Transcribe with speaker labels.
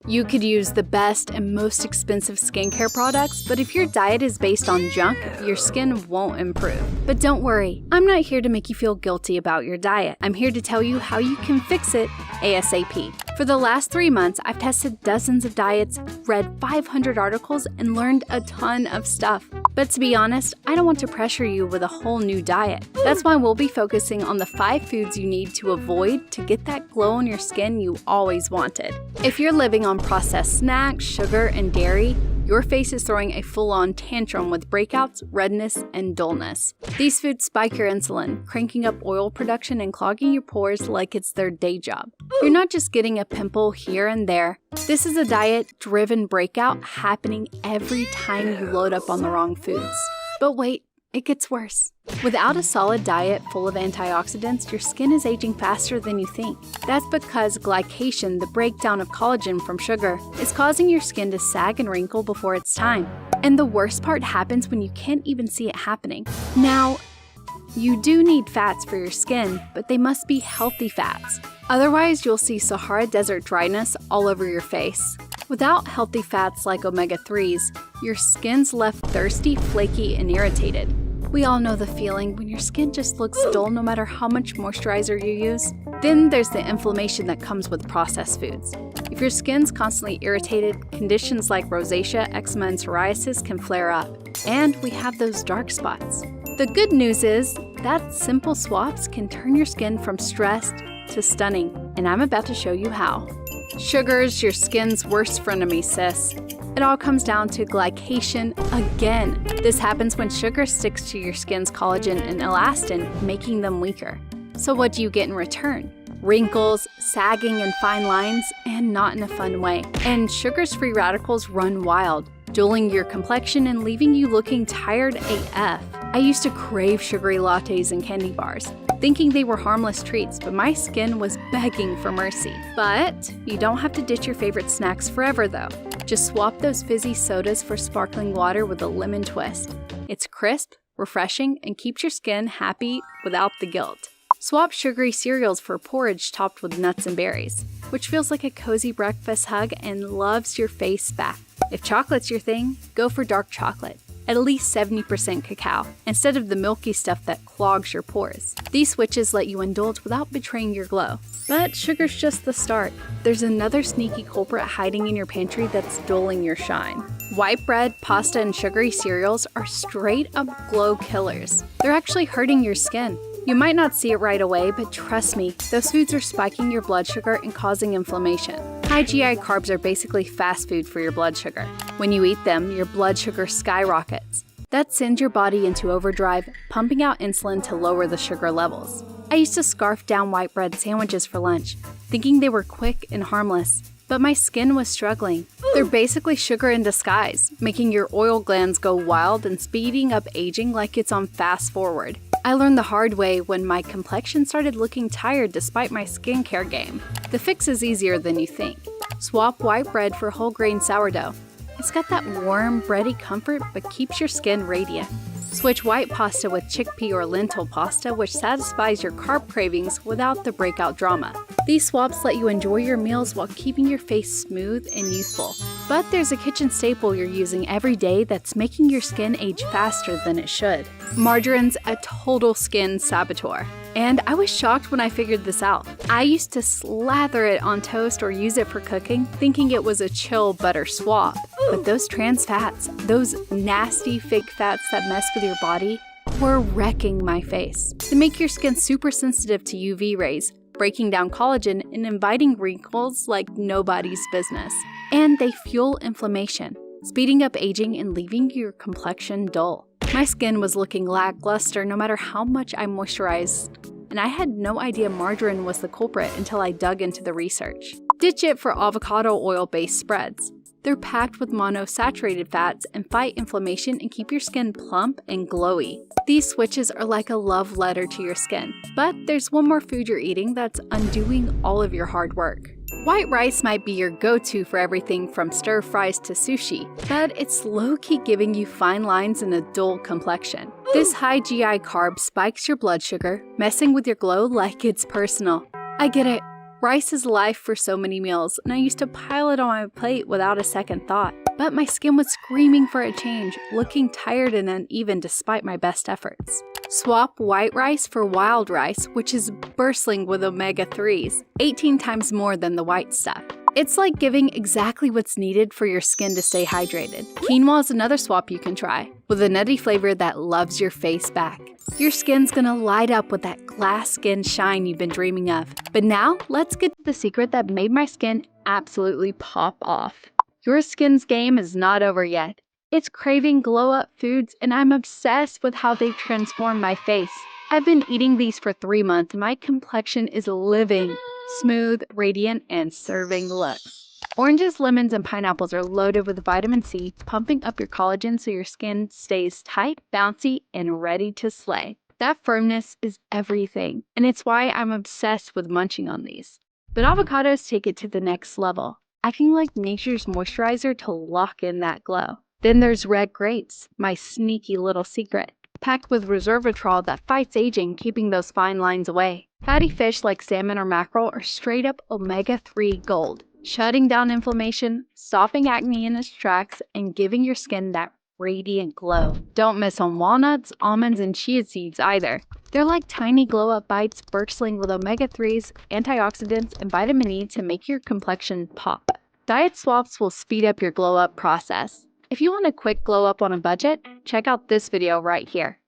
Speaker 1: You could use the best and most expensive skincare products, but if your diet is based on junk, your skin won't improve. But don't worry, I'm not here to make you feel guilty about your diet. I'm here to tell you how you can fix it ASAP. For the last 3 months, I've tested dozens of diets, read 500 articles, and learned a ton of stuff. But to be honest, I don't want to pressure you with a whole new diet. That's why we'll be focusing on the 5 foods you need to avoid to get that glow on your skin you always wanted. If you're living on processed snacks, sugar, and dairy, your face is throwing a full-on tantrum with breakouts, redness, and dullness. These foods spike your insulin, cranking up oil production and clogging your pores like it's their day job. You're not just getting a pimple here and there. This is a diet-driven breakout happening every time you load up on the wrong foods. But wait, it gets worse. Without a solid diet full of antioxidants, your skin is aging faster than you think. That's because glycation, the breakdown of collagen from sugar, is causing your skin to sag and wrinkle before it's time. And the worst part happens when you can't even see it happening. Now, you do need fats for your skin, but they must be healthy fats. Otherwise, you'll see Sahara Desert dryness all over your face. Without healthy fats like omega-3s, your skin's left thirsty, flaky, and irritated. We all know the feeling when your skin just looks dull no matter how much moisturizer you use. Then there's the inflammation that comes with processed foods. If your skin's constantly irritated, conditions like rosacea, eczema, and psoriasis can flare up. And we have those dark spots. The good news is that simple swaps can turn your skin from stressed to stunning, and I'm about to show you how. Sugar's your skin's worst frenemy, sis. It all comes down to glycation again. This happens when sugar sticks to your skin's collagen and elastin, making them weaker. So what do you get in return? Wrinkles, sagging, and fine lines, and not in a fun way. And sugar's free radicals run wild, dulling your complexion and leaving you looking tired AF. I used to crave sugary lattes and candy bars, thinking they were harmless treats, but my skin was begging for mercy. But you don't have to ditch your favorite snacks forever though. Just swap those fizzy sodas for sparkling water with a lemon twist. It's crisp, refreshing, and keeps your skin happy without the guilt. Swap sugary cereals for porridge topped with nuts and berries, which feels like a cozy breakfast hug and loves your face back. If chocolate's your thing, go for dark chocolate, at least 70% cacao, instead of the milky stuff that clogs your pores. These switches let you indulge without betraying your glow. But sugar's just the start. There's another sneaky culprit hiding in your pantry that's dulling your shine. White bread, pasta, and sugary cereals are straight up glow killers. They're actually hurting your skin. You might not see it right away, but trust me, those foods are spiking your blood sugar and causing inflammation. High GI carbs are basically fast food for your blood sugar. When you eat them, your blood sugar skyrockets. That sends your body into overdrive, pumping out insulin to lower the sugar levels. I used to scarf down white bread sandwiches for lunch, thinking they were quick and harmless, but my skin was struggling. They're basically sugar in disguise, making your oil glands go wild and speeding up aging like it's on fast forward. I learned the hard way when my complexion started looking tired despite my skincare game. The fix is easier than you think. Swap white bread for whole grain sourdough. It's got that warm, bready comfort but keeps your skin radiant. Switch white pasta with chickpea or lentil pasta, which satisfies your carb cravings without the breakout drama. These swaps let you enjoy your meals while keeping your face smooth and youthful. But there's a kitchen staple you're using every day that's making your skin age faster than it should. Margarine's a total skin saboteur. And I was shocked when I figured this out. I used to slather it on toast or use it for cooking, thinking it was a chill butter swap. But those trans fats, those nasty fake fats that mess with your body, were wrecking my face. They make your skin super sensitive to UV rays, breaking down collagen and inviting wrinkles like nobody's business. And they fuel inflammation, speeding up aging and leaving your complexion dull. My skin was looking lackluster no matter how much I moisturized, and I had no idea margarine was the culprit until I dug into the research. Ditch it for avocado oil-based spreads. They're packed with monounsaturated fats and fight inflammation and keep your skin plump and glowy. These switches are like a love letter to your skin. But there's one more food you're eating that's undoing all of your hard work. White rice might be your go-to for everything from stir fries to sushi, but it's low-key giving you fine lines and a dull complexion. This high GI carb spikes your blood sugar, messing with your glow like it's personal. I get it. Rice is life for so many meals, and I used to pile it on my plate without a second thought. But my skin was screaming for a change, looking tired and uneven despite my best efforts. Swap white rice for wild rice, which is bursting with omega-3s, 18 times more than the white stuff. It's like giving exactly what's needed for your skin to stay hydrated. Quinoa is another swap you can try, with a nutty flavor that loves your face back. Your skin's gonna light up with that glass skin shine you've been dreaming of. But now, let's get to the secret that made my skin absolutely pop off. Your skin's game is not over yet. It's craving glow-up foods, and I'm obsessed with how they've transformed my face. I've been eating these for 3 months, and my complexion is living, smooth, radiant, and serving looks. Oranges, lemons, and pineapples are loaded with vitamin C, pumping up your collagen so your skin stays tight, bouncy, and ready to slay. That firmness is everything, and it's why I'm obsessed with munching on these. But avocados take it to the next level, acting like nature's moisturizer to lock in that glow. Then there's red grapes, my sneaky little secret, packed with resveratrol that fights aging, keeping those fine lines away. Fatty fish like salmon or mackerel are straight up omega-3 gold, shutting down inflammation, stopping acne in its tracks, and giving your skin that radiant glow. Don't miss on walnuts, almonds, and chia seeds either. They're like tiny glow-up bites bursting with omega-3s, antioxidants, and vitamin E to make your complexion pop. Diet swaps will speed up your glow-up process. If you want a quick glow up on a budget, check out this video right here.